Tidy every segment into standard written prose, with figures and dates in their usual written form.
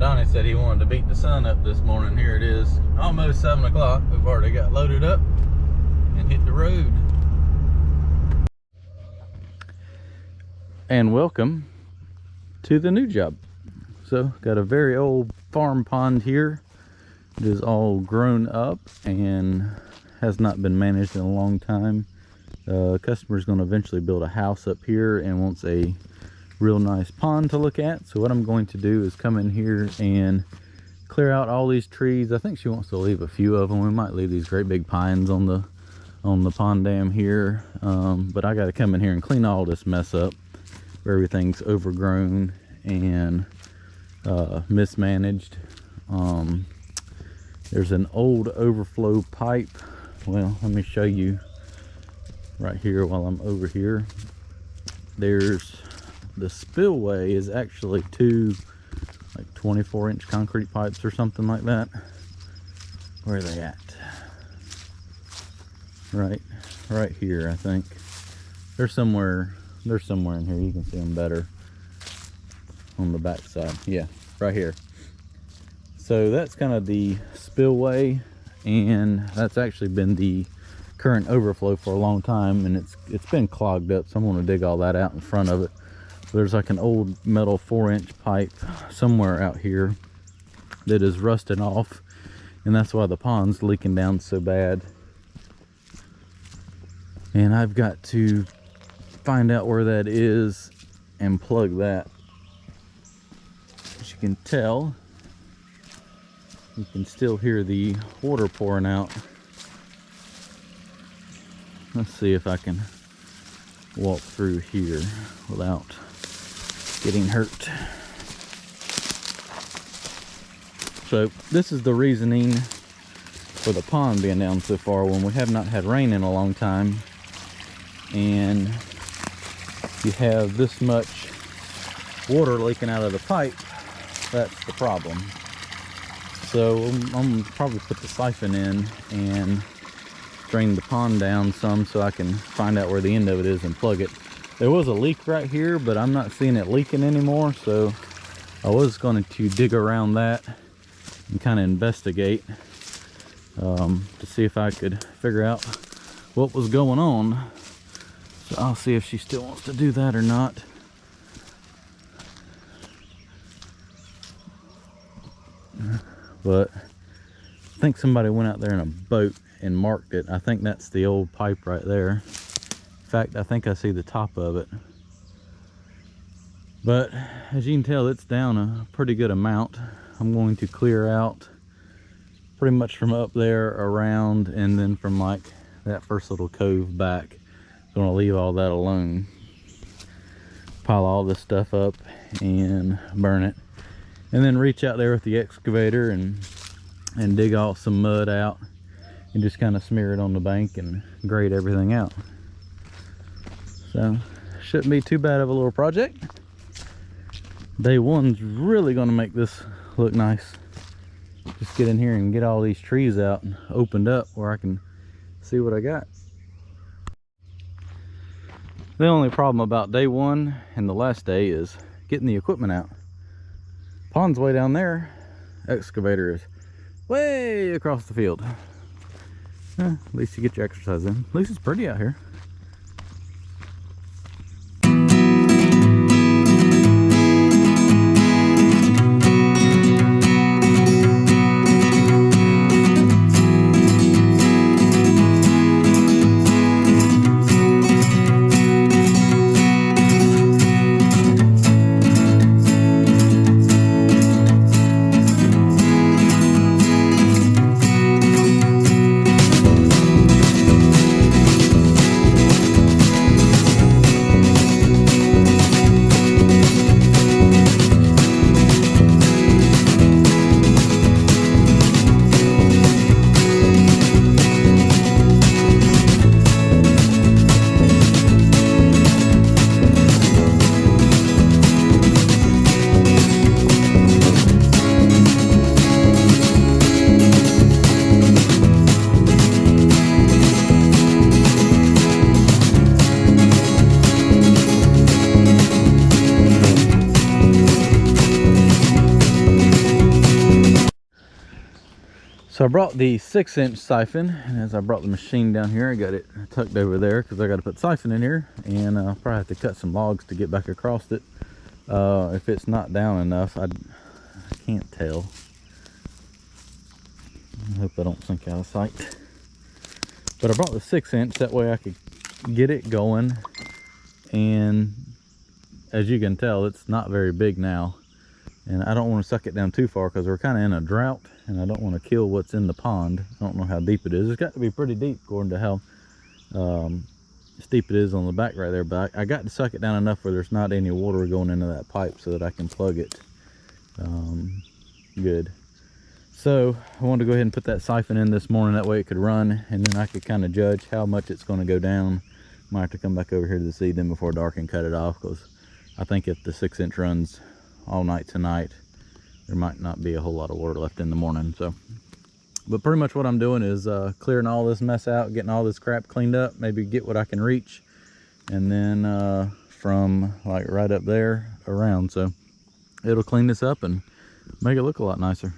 Donnie said he wanted to beat the sun up this morning. Here it is, almost 7 o'clock. We've already got loaded up and hit the road. And welcome to the new job. So, got a very old farm pond here. It is all grown up and has not been managed in a long time. Customer's going to eventually build a house up here and wants a real nice pond to look at. So what I'm going to do is come in here and clear out all these trees. I think she wants to leave a few of them. We might leave these great big pines on the pond dam here, but I got to come in here and clean all this mess up where everything's overgrown and mismanaged. There's an old overflow pipe. Well, let me show you right here while I'm over here. There's the spillway is actually two like 24-inch concrete pipes or something like that. Where are they at? Right here, I think. They're somewhere in here. You can see them better on the back side. Yeah, right here. So that's kind of the spillway, and that's actually been the current overflow for a long time, and it's been clogged up, so I'm going to dig all that out in front of it. There's like an old metal 4-inch pipe somewhere out here that is rusted off, and that's why the pond's leaking down so bad. And I've got to find out where that is and plug that. As you can tell, you can still hear the water pouring out. Let's see if I can walk through here without getting hurt. So this is the reasoning for the pond being down so far when we have not had rain in a long time, and you have this much water leaking out of the pipe. That's the problem. So I'm gonna probably put the siphon in and drain the pond down some so I can find out where the end of it is and plug it. There was a leak right here, but I'm not seeing it leaking anymore, so I was going to dig around that and kind of investigate to see if I could figure out what was going on. So I'll see if she still wants to do that or not. But I think somebody went out there in a boat and marked it. I think that's the old pipe right there. In fact, I think I see the top of it. But as you can tell, it's down a pretty good amount. I'm going to clear out pretty much from up there around, and then from like that first little cove back. I'm going to leave all that alone. Pile all this stuff up and burn it. And then reach out there with the excavator and dig all some mud out and just kind of smear it on the bank and grade everything out. So shouldn't be too bad of a little project. Day one's really going to make this look nice. Just get in here and get all these trees out and opened up where I can see what I got. The only problem about day one and the last day is getting the equipment out. Pond's way down there. Excavator is way across the field. At least you get your exercise in. At least it's pretty out here. So I brought the 6-inch siphon, and as I brought the machine down here, I got it tucked over there because I got to put siphon in here, and I'll probably have to cut some logs to get back across it. If it's not down enough, I can't tell. I hope I don't sink out of sight. But I brought the 6-inch, that way I could get it going, and as you can tell, it's not very big now. And I don't want to suck it down too far because we're kind of in a drought, and I don't want to kill what's in the pond. I don't know how deep it is. It's got to be pretty deep according to how steep it is on the back right there. But I got to suck it down enough where there's not any water going into that pipe so that I can plug it good. So I wanted to go ahead and put that siphon in this morning. That way it could run, and then I could kind of judge how much it's going to go down. Might have to come back over here this evening before dark and cut it off, because I think if the 6-inch runs all night tonight, there might not be a whole lot of water left in the morning. So, but pretty much what I'm doing is clearing all this mess out, getting all this crap cleaned up, maybe get what I can reach, and then from like right up there around. So it'll clean this up and make it look a lot nicer.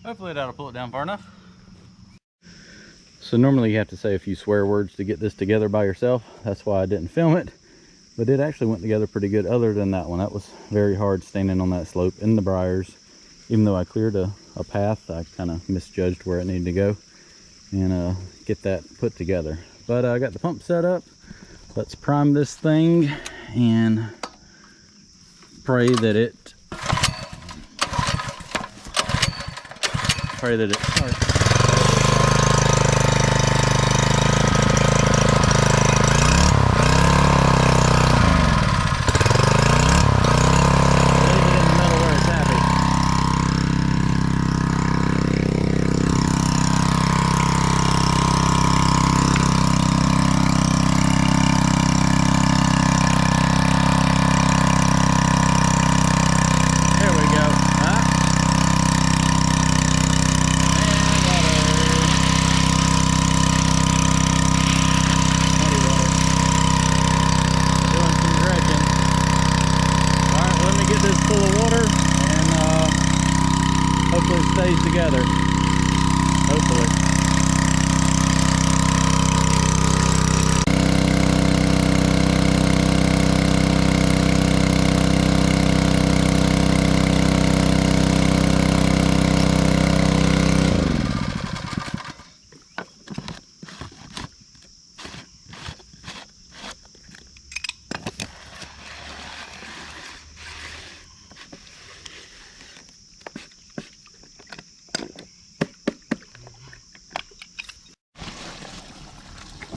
Hopefully that'll pull it down far enough. So normally you have to say a few swear words to get this together by yourself. That's why I didn't film it. But it actually went together pretty good other than that one. That was very hard standing on that slope in the briars. Even though I cleared a path, I kind of misjudged where it needed to go and get that put together. But I got the pump set up. Let's prime this thing and pray that it starts. Stays together, hopefully.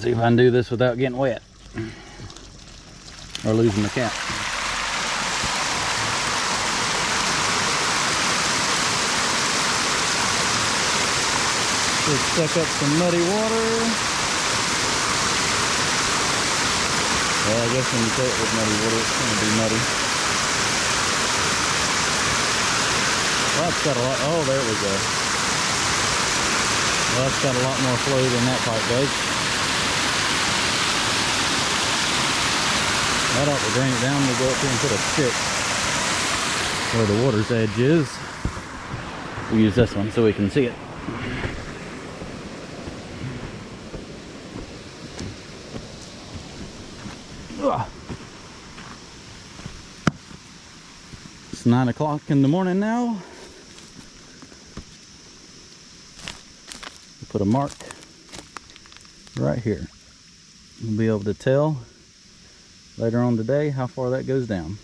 See if I can do this without getting wet or losing the cap. Just suck up some muddy water. Well, I guess when you fill it with muddy water, it's going to be muddy. Well, that's got a lot. Oh, there we go. Well, that's got a lot more flow than that pipe does. That ought to drain it down. We'll go up here and put a stick where the water's edge is. We'll use this one so we can see it. Ugh. It's 9 o'clock in the morning now. We'll put a mark right here. We'll be able to tell later on today how far that goes down.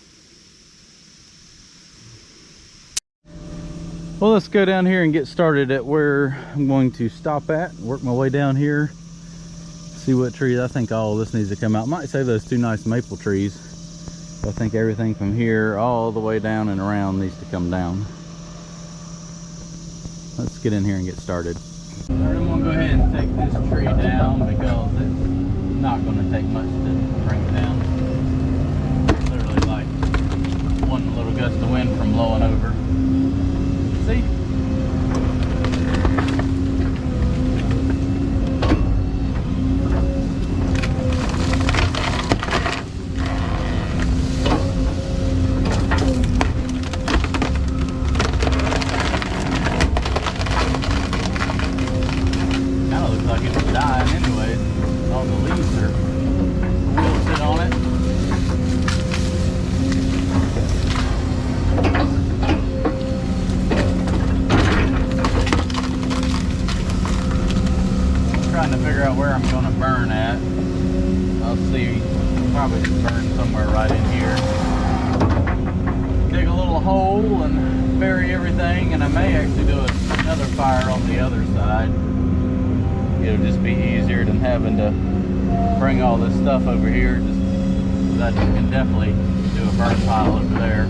Well, let's go down here and get started at where I'm going to stop at. Work my way down here, see what trees. I think all of this needs to come out. Might save those 2 nice maple trees. I think everything from here all the way down and around needs to come down. Let's get in here and get started. I'm going to go ahead and take this tree down because it's not going to take much to bring it down. Literally like blowing over. See? Kind of looks like it's dying anyway. All the leaves are wilted on it. Trying to figure out where I'm going to burn at. I'll see, probably just burn somewhere right in here. Dig a little hole and bury everything, and I may actually do another fire on the other side. It'll just be easier than having to bring all this stuff over here. Just that you can definitely do a burn pile over there.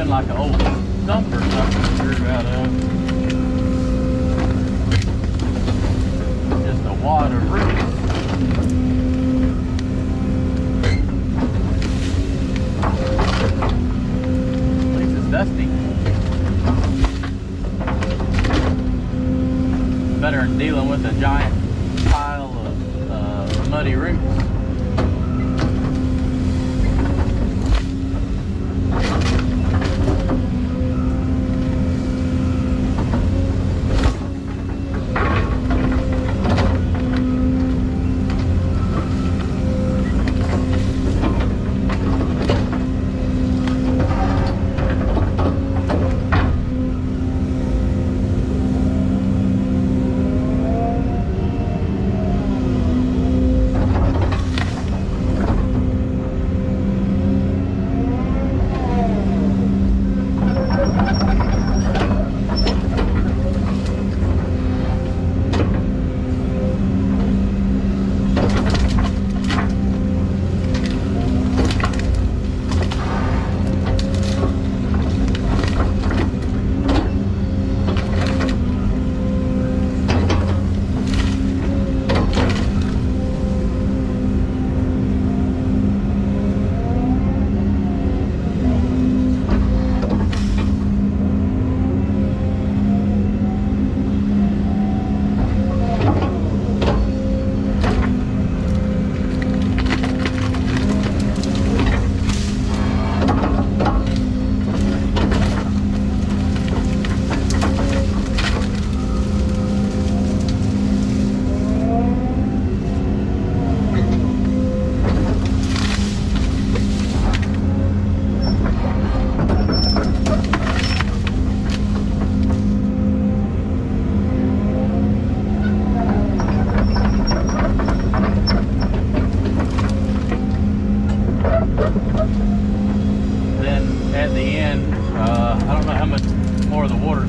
Like an old stump or something grew out of. Just a wad of roots. At least it's dusty. Better than dealing with a giant pile of muddy roots.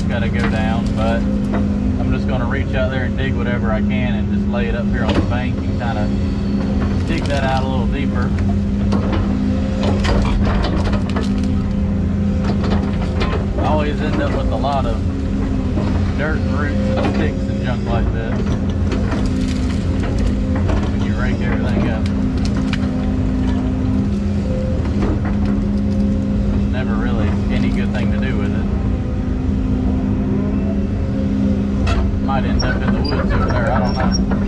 got to go down, but I'm just going to reach out there and dig whatever I can and just lay it up here on the bank and kind of dig that out a little deeper. I always end up with a lot of dirt and roots and sticks and junk like this when you rake everything up. Never really any good thing to do with it. Might end up in the woods over there, I don't know.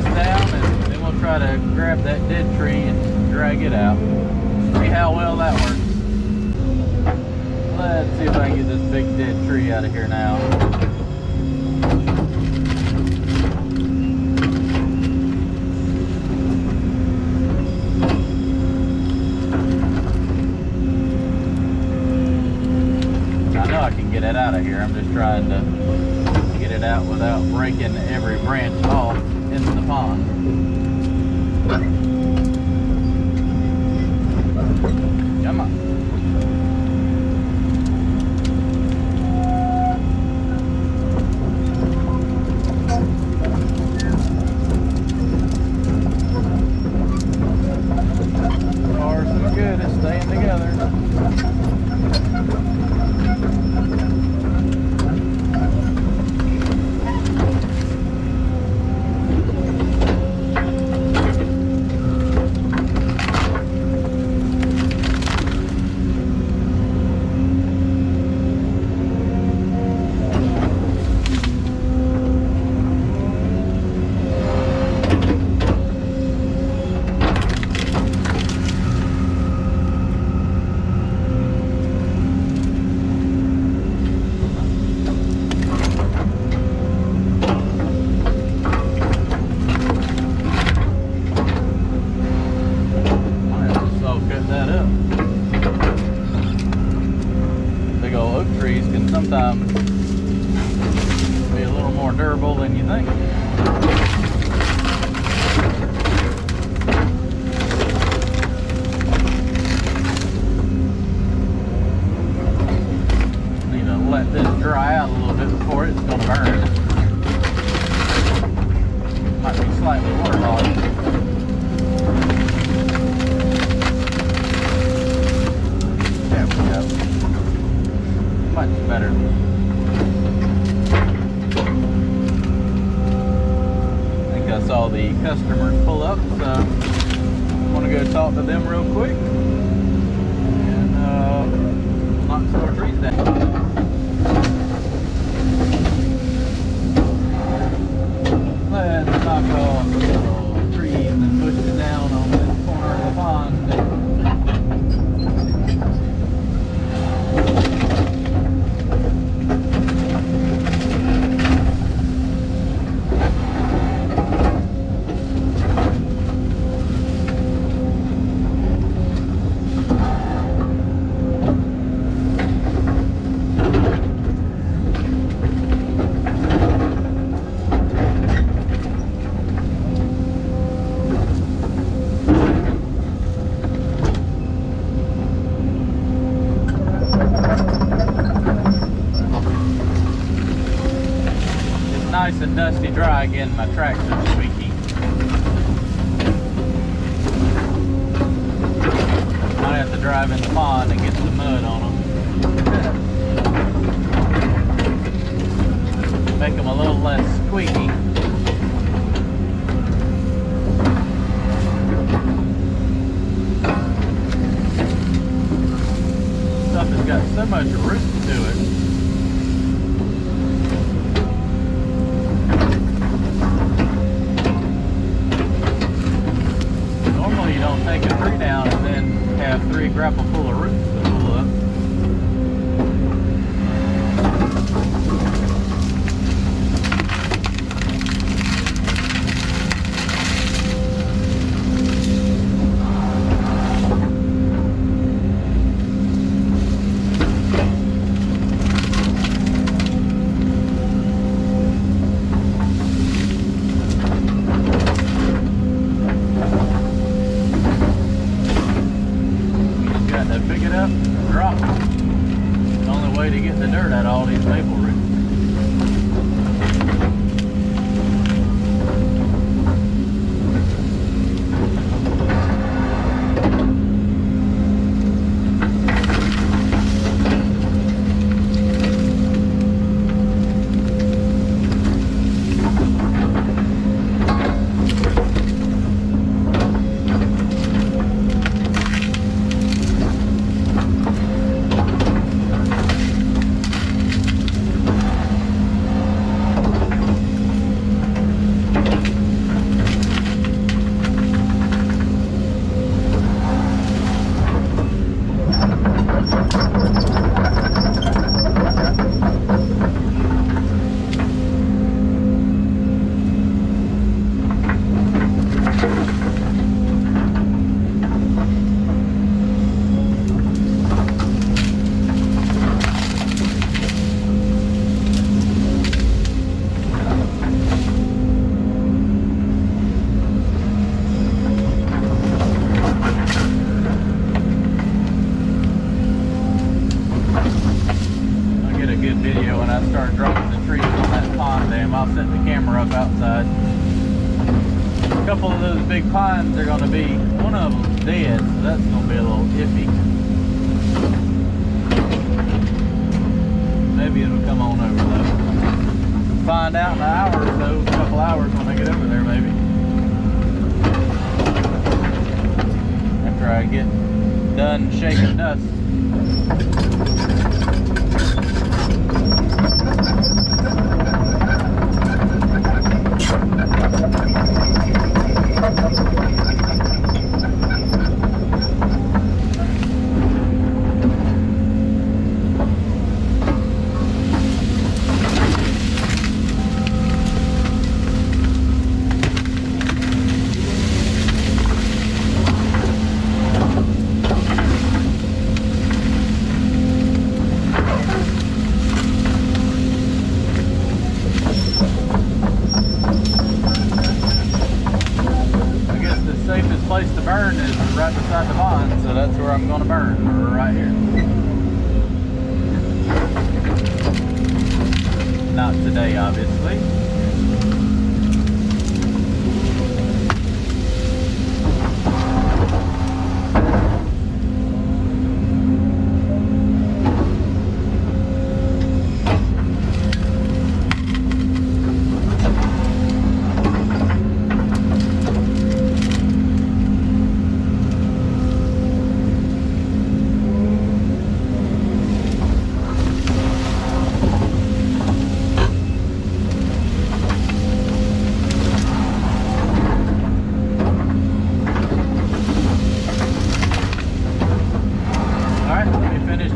this down, and then we'll try to grab that dead tree and drag it out. See how well that works. Let's see if I can get this big dead tree out of here now. I know I can get it out of here. I'm just trying to get it out without breaking every branch off into the pond. Come on. Far so good, it's staying together. Sometimes be a little more durable than you think. Need to let this dry out a little bit before it's going to burn. Might be slightly waterlogged. There we go. Much better. I think I saw the customers pull up, so I'm gonna go talk to them real quick and knock some more trees down. Let's knock off the little trees and bushes down on this corner of the pond. Nice and dusty dry again, my tracks are squeaky. Might have to drive in the pond and get some mud on them. Make them a little less squeaky. Stuff has got so much roots to it. You don't take a tree down and then have 3 grapple full of roots to pull up. Pick it up and drop it. The only way to get the dirt out of all these maple roots. A couple of those big pines are going to be, one of them's dead, so that's going to be a little iffy. Maybe it'll come on over though. Find out in an hour or so, a couple hours when I get over there maybe. After I get done shaking dust. Place to burn is right beside the pond, so that's where I'm going to burn, right here. Not today, obviously.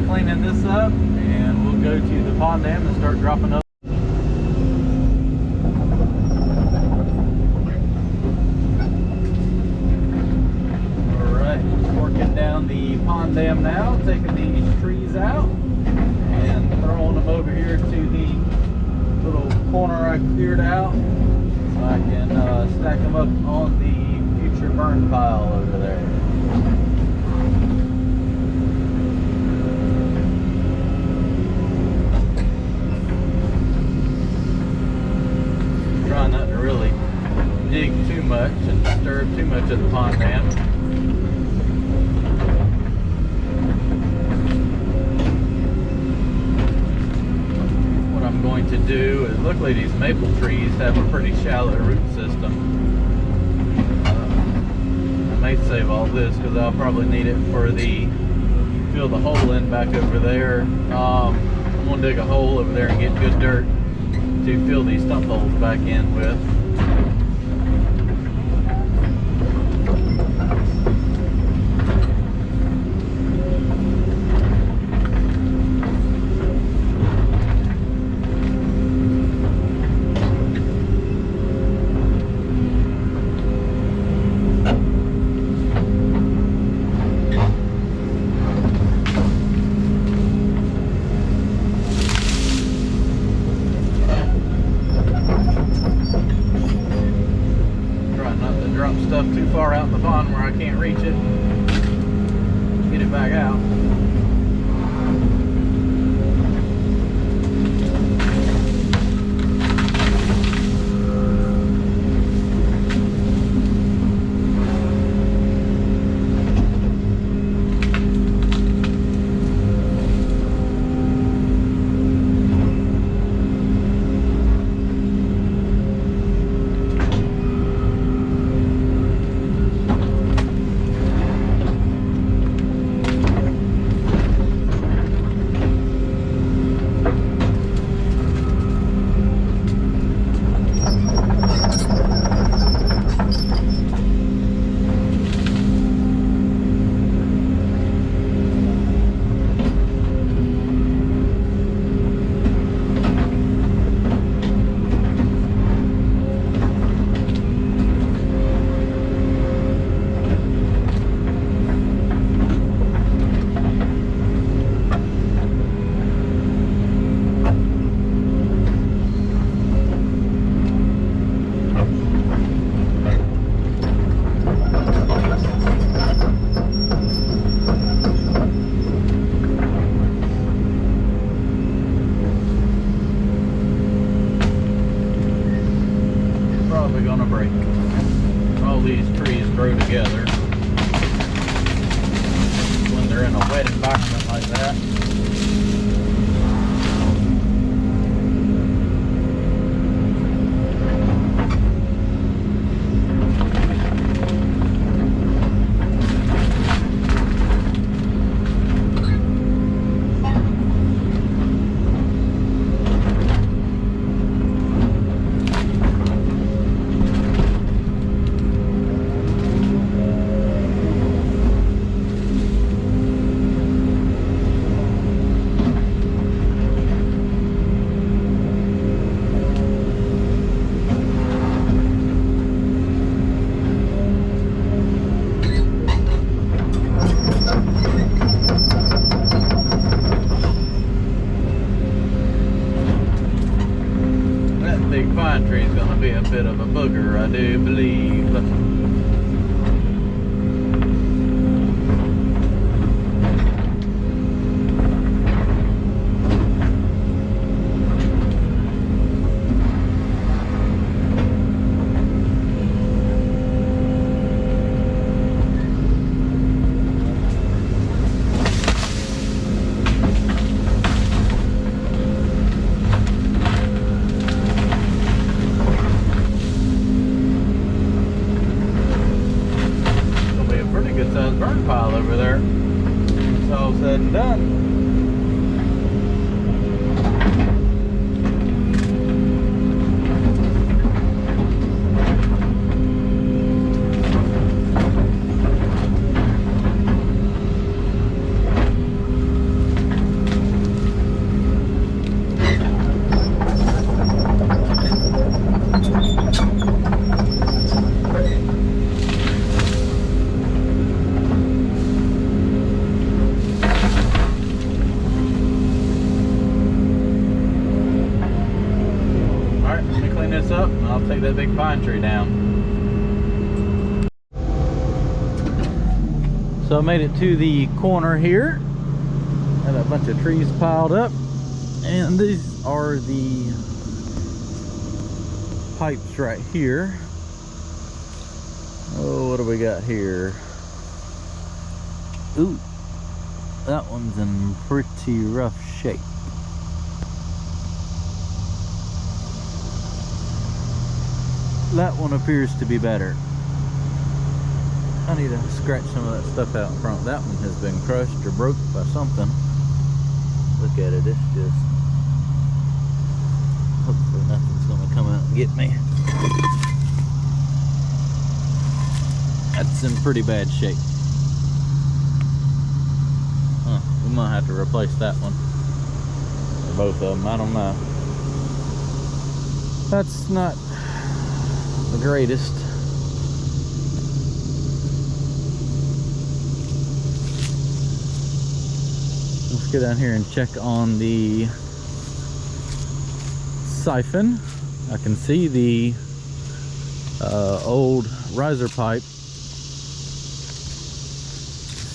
Cleaning this up, and we'll go to the pond dam and start dropping up. Alright, working down the pond dam now, taking these trees out and throwing them over here to the little corner I cleared out so I can stack them up on the future burn pile over there. Not to really dig too much and disturb too much of the pond dam. What I'm going to do is, luckily these maple trees have a pretty shallow root system. I may save all this because I'll probably need it for the fill the hole in back over there. I'm going to dig a hole over there and get good dirt to fill these stump holes back in with. Stuff too far out in the pond where I can't reach it. Get it back out. these trees grow together when they're in a wet environment like that. Big pine tree is going to be a bit of a booger, I do believe. Burn pile over there. It's all said and done. This up and I'll take that big pine tree down. So I made it to the corner here. Got a bunch of trees piled up, and these are the pipes right here. Oh, what do we got here? Ooh, that one's in pretty rough shape. That one appears to be better. I need to scratch some of that stuff out in front. That one has been crushed or broke by something. Look at it, it's just... hopefully nothing's gonna come out and get me. That's in pretty bad shape. Huh, we might have to replace that one. Or both of them, I don't know. That's not the greatest. Let's go down here and check on the siphon. I can see the old riser pipe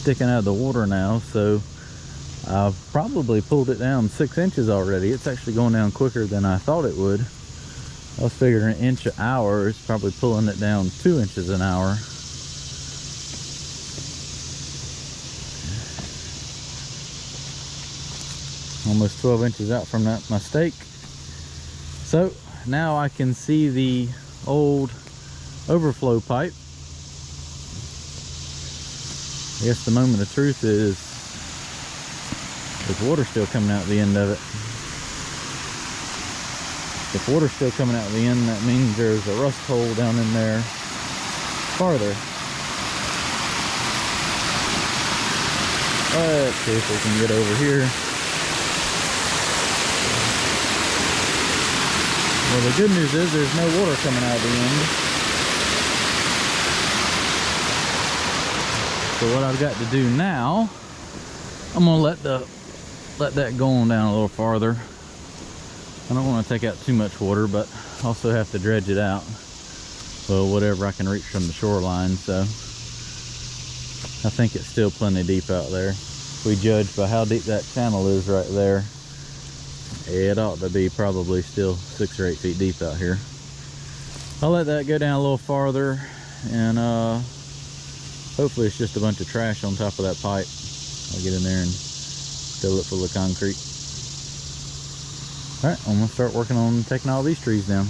sticking out of the water now, so I've probably pulled it down 6 inches already. It's actually going down quicker than I thought it would. I was figuring 1 inch an hour. It's probably pulling it down 2 inches an hour. Almost 12 inches out from that mistake. So now I can see the old overflow pipe. I guess the moment of truth is there's water still coming out the end of it. If water's still coming out the end, that means there's a rust hole down in there farther. Let's see if we can get over here. Well, the good news is there's no water coming out of the end. So what I've got to do now, I'm gonna let that go on down a little farther. I don't want to take out too much water, but also have to dredge it out. Well, whatever I can reach from the shoreline, so I think it's still plenty deep out there. If we judge by how deep that channel is right there, it ought to be probably still 6 or 8 feet deep out here. I'll let that go down a little farther, and hopefully it's just a bunch of trash on top of that pipe. I'll get in there and fill it full of concrete. Alright, I'm going to start working on taking all these trees down.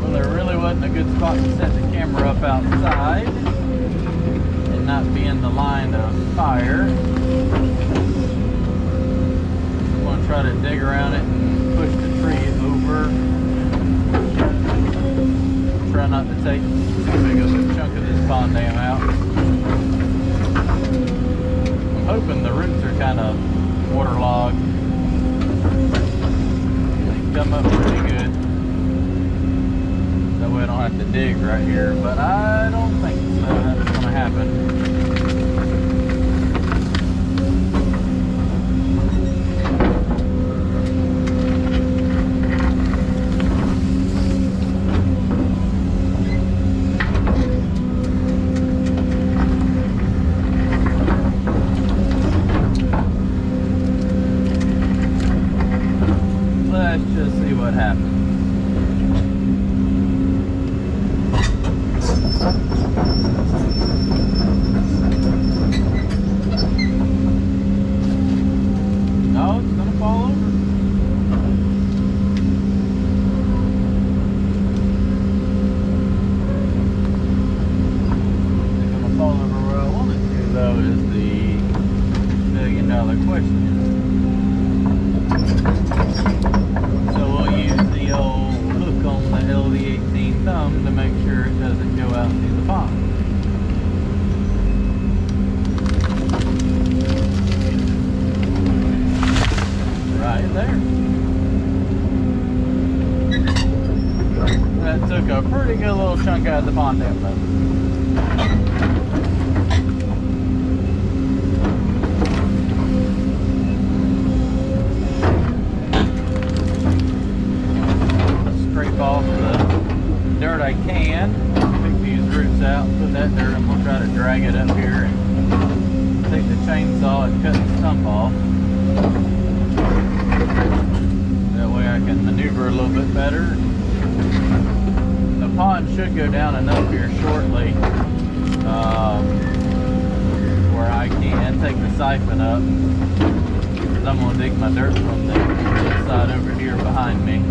Well, there really wasn't a good spot to set the camera up outside and not be in the line of fire. I'm going to try to dig around it and push the tree over. Try not to take too big of a chunk of this pond dam out. I'm hoping the roots are kind of waterlogged. They come up pretty good. That way I don't have to dig right here, but I don't think so. That's going to happen. Let's just see what happens. No, it's gonna fall over. It's gonna fall over where I want it to, though, is the $1 million question. So we'll use the old hook on the LD18 thumb to make sure it doesn't go out into the pond. Right there. That took a pretty good little chunk out of the pond dam, though. Off the dirt I can, pick these roots out, put that dirt, I'm going to try to drag it up here and take the chainsaw and cut the stump off. That way I can maneuver a little bit better. The pond should go down enough here shortly where I can take the siphon up, because I'm going to dig my dirt from the side over here behind me.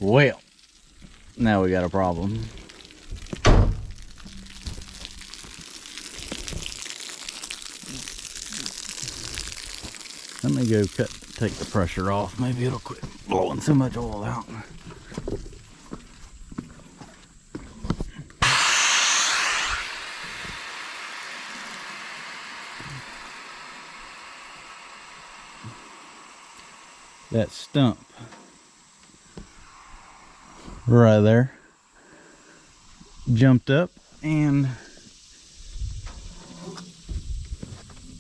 Well, now we got a problem. Let me go take the pressure off. Maybe it'll quit blowing so much oil out. That stump right there jumped up and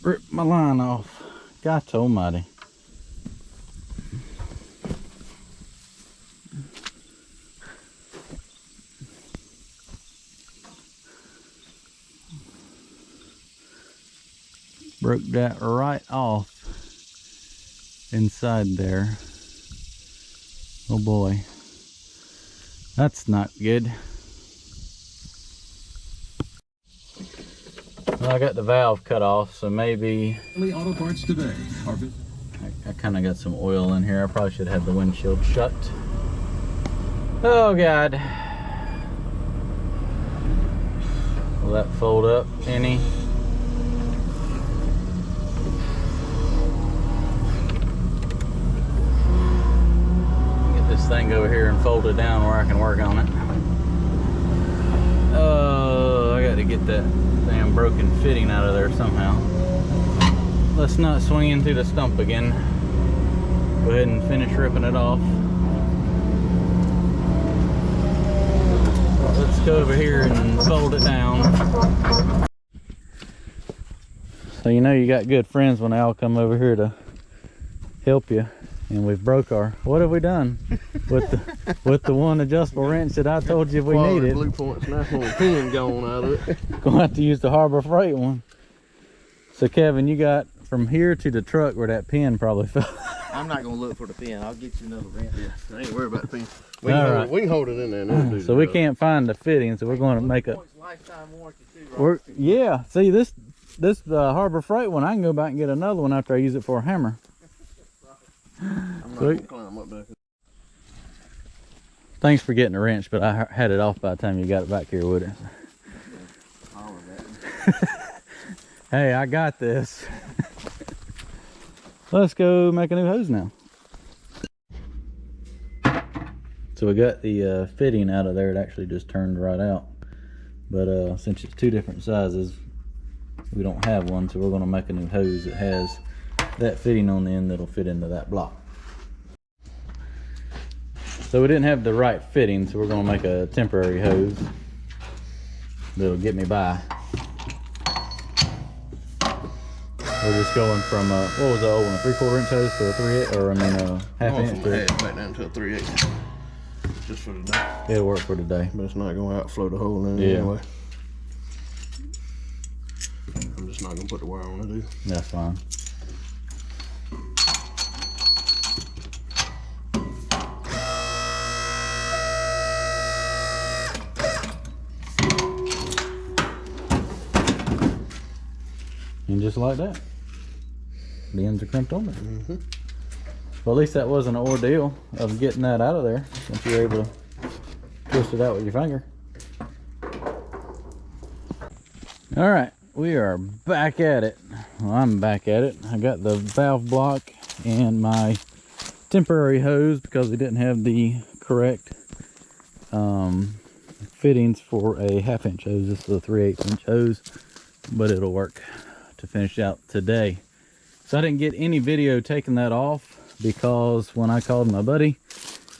ripped my line off. God almighty. Broke that right off inside there. Oh boy, that's not good. Well, I got the valve cut off, so maybe Auto parts today. I kind of got some oil in here. I probably should have the windshield shut. Oh God, will that fold up any? Thing over here and fold it down where I can work on it. Oh, I got to get that damn broken fitting out of there somehow. Let's not swing into the stump again. Go ahead and finish ripping it off. Let's go over here and fold it down. So you know you got good friends when they all come over here to help you. And we've broke our, what have we done with the one adjustable wrench that I told you we needed? Blue points, nice little pin going out of it. Gonna have to use the Harbor Freight one. So Kevin, you got from here to the truck where that pin probably fell. I'm not gonna look for the pin. I'll get you another wrench. Yeah, I ain't worried about the pin. We can hold it in there. So we can't find the fitting, so we're going to make a lifetime warranty too, right? yeah. See this Harbor Freight one, I can go back and get another one after I use it for a hammer. I'm not gonna climb up there. Thanks for getting a wrench, but I had it off by the time you got it back here with it. Hey, I got this. Let's go make a new hose now. So we got the fitting out of there. It actually just turned right out. But since it's two different sizes, we don't have one, so we're going to make a new hose that has that fitting on the end that'll fit into that block. So we didn't have the right fitting, so we're going to make a temporary hose that'll get me by. We're just going from what was the old one, a 3/4 inch hose to a 3/8, or I mean a half inch. Back down to a 3/8, just for today. It'll work for today, but it's not going to outflow the hole in anyway. I'm just not going to put the wire on it either. That's fine. And just like that, the ends are crimped on there. Well, at least that wasn't an ordeal of getting that out of there, since you're able to twist it out with your finger. All right, we are back at it. Well, I'm back at it. I got the valve block and my temporary hose because we didn't have the correct fittings for a 1/2 inch hose. This is a 3/8 inch hose, but it'll work to finish out today. So I didn't get any video taking that off because when I called my buddy,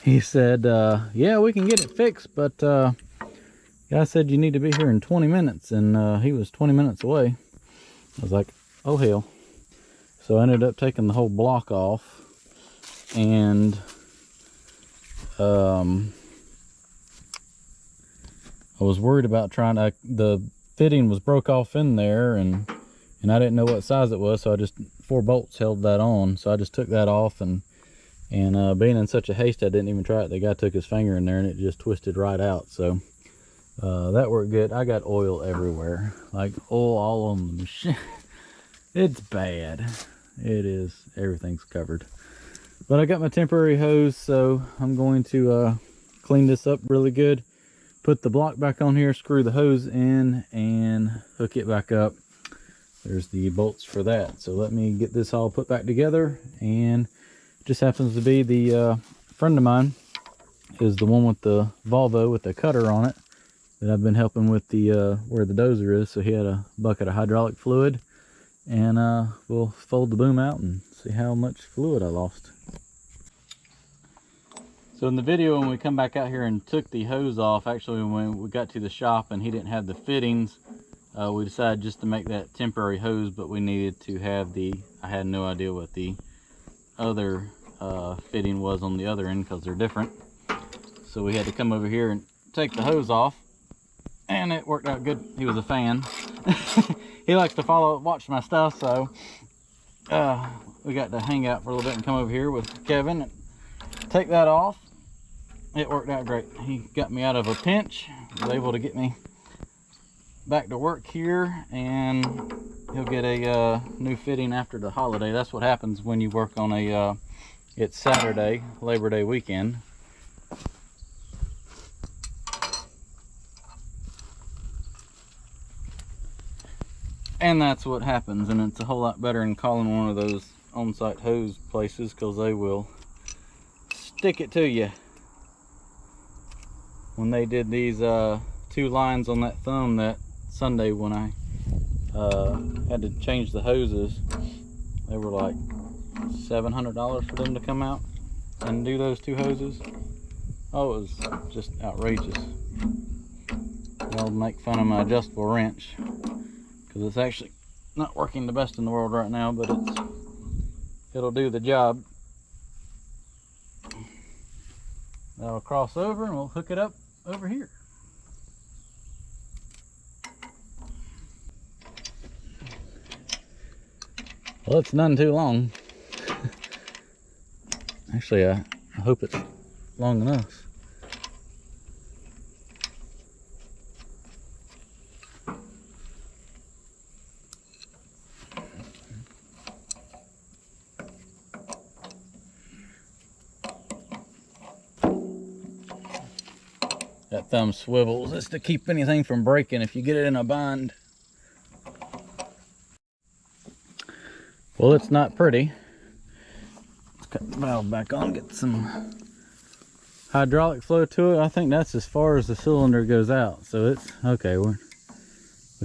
he said, yeah, we can get it fixed, but guy said you need to be here in 20 minutes, and he was 20 minutes away. I was like, oh hell. So I ended up taking the whole block off, and I was worried about trying to, the fitting was broke off in there, and I didn't know what size it was, so I just 4 bolts held that on. So I just took that off, and being in such a haste, I didn't even try it. The guy took his finger in there and it just twisted right out. So that worked good. I got oil everywhere, like oil all on the machine. It's bad. It is. Everything's covered. But I got my temporary hose, so I'm going to clean this up really good, put the block back on here, screw the hose in, and hook it back up. There's the bolts for that. So let me get this all put back together. And it just happens to be the friend of mine is the one with the Volvo with the cutter on it that I've been helping with the where the dozer is. So he had a bucket of hydraulic fluid, and we'll fold the boom out and see how much fluid I lost. So in the video, when we come back out here and took the hose off, actually when we got to the shop and he didn't have the fittings, we decided just to make that temporary hose, but we needed to have the, I had no idea what the other fitting was on the other end because they're different. So we had to come over here and take the hose off, and it worked out good. He was a fan. He likes to watch my stuff, so we got to hang out for a little bit and come over here with Kevin and take that off. It worked out great. He got me out of a pinch, was able to get me back to work here, and he'll get a new fitting after the holiday. That's what happens when you work on a it's Saturday, Labor Day weekend. And that's what happens, and it's a whole lot better than calling one of those on-site hose places, because they will stick it to you. When they did these 2 lines on that thumb that Sunday when I had to change the hoses, they were like $700 for them to come out and do those 2 hoses. Oh, it was just outrageous. Y'all make fun of my adjustable wrench because it's actually not working the best in the world right now, but it'll do the job. That'll cross over and we'll hook it up over here. Well, it's none too long. Actually, I hope it's long enough. That thumb swivels. It's to keep anything from breaking if you get it in a bind. Well, it's not pretty. Let's cut the valve back on, get some hydraulic flow to it. I think that's as far as the cylinder goes out. So it's okay. We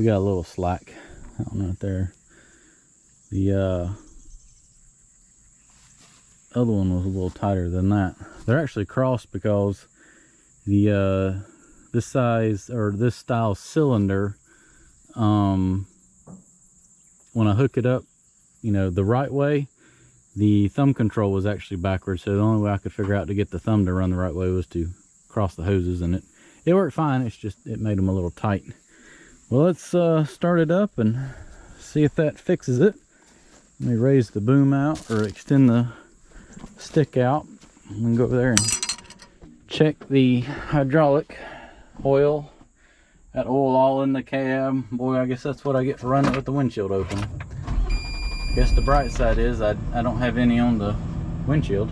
got a little slack. I don't know if there. The other one was a little tighter than that. They're actually crossed because the this size or this style cylinder, when I hook it up, you know, the right way, the thumb control was actually backwards. So the only way I could figure out to get the thumb to run the right way was to cross the hoses, and it worked fine. It's just it made them a little tight. Well, let's start it up and see if that fixes it. Let me raise the boom out, or extend the stick out. I'm gonna go over there and check the hydraulic oil. That oil all in the cab. Boy, I guess that's what I get for running it with the windshield open. I guess the bright side is I don't have any on the windshield.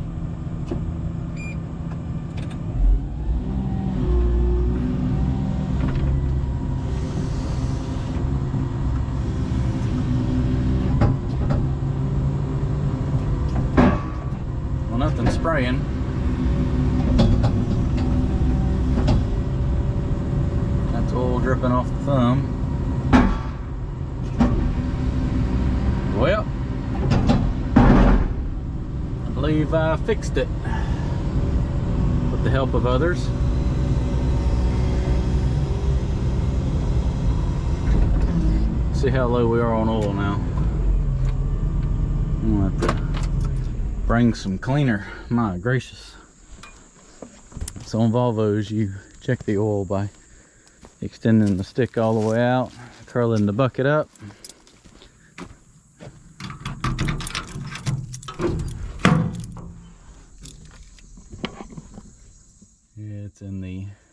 Well, nothing's spraying. That's oil dripping off the thumb. Well, I believe I fixed it with the help of others. See how low we are on oil now. I'm gonna have to bring some cleaner. My gracious. So on Volvos, you check the oil by extending the stick all the way out, curling the bucket up.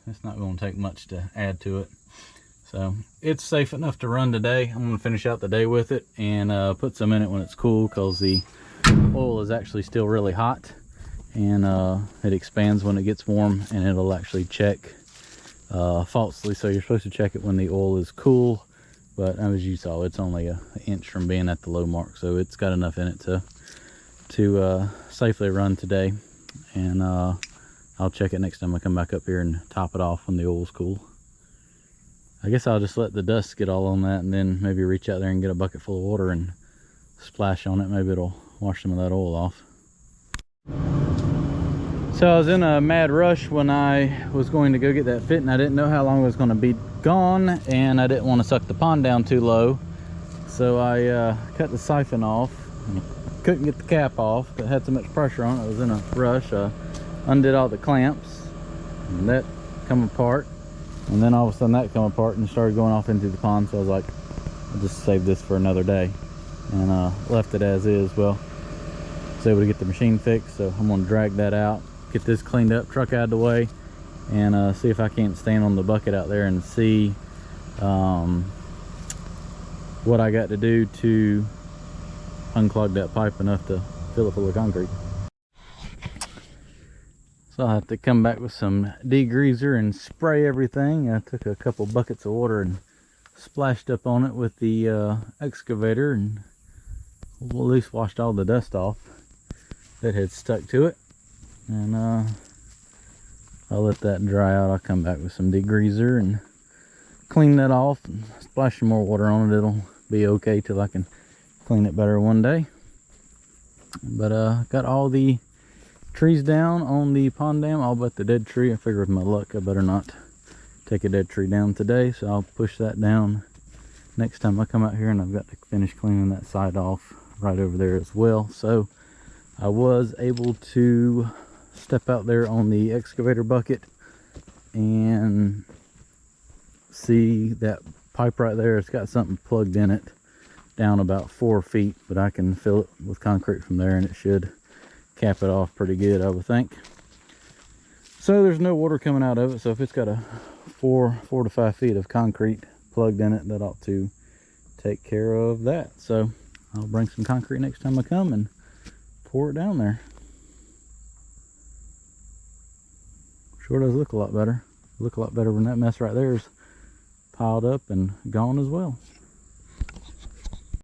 It's not going to take much to add to it, so it's safe enough to run today. I'm going to finish out the day with it and put some in it when it's cool, because the oil is actually still really hot, and it expands when it gets warm, and it'll actually check falsely. So you're supposed to check it when the oil is cool, but as you saw, it's only an inch from being at the low mark, so it's got enough in it to safely run today. And I'll check it next time I come back up here and top it off when the oil's cool. I guess I'll just let the dust get all on that, and then maybe reach out there and get a bucket full of water and splash on it. Maybe it'll wash some of that oil off. So I was in a mad rush when I was going to go get that fit, and I didn't know how long it was going to be gone, and I didn't want to suck the pond down too low. So I cut the siphon off. Couldn't get the cap off. It had so much pressure on it. I was in a rush. Undid all the clamps, and that come apart. And then all of a sudden that come apart and started going off into the pond. So I was like, I'll just save this for another day, and left it as is. Well, I was able to get the machine fixed, so I'm going to drag that out, get this cleaned up, truck out of the way, and see if I can't stand on the bucket out there and see what I got to do to unclog that pipe enough to fill it full of concrete. So I'll have to come back with some degreaser and spray everything. I took a couple buckets of water and splashed up on it with the excavator, and at least washed all the dust off that had stuck to it. And I'll let that dry out. I'll come back with some degreaser and clean that off and splash some more water on it. It'll be okay till I can clean it better one day. But got all the trees down on the pond dam, all but the dead tree. I figure with my luck I better not take a dead tree down today, so I'll push that down next time I come out here, and I've got to finish cleaning that side off right over there as well. So I was able to step out there on the excavator bucket and see that pipe right there. It's got something plugged in it down about 4 feet, but I can fill it with concrete from there, and it should cap it off pretty good, I would think. So there's no water coming out of it, so if it's got a 4 to 5 feet of concrete plugged in it, that ought to take care of that. So I'll bring some concrete next time I come and pour it down there. Sure does look a lot better. Look a lot better when that mess right there is piled up and gone as well.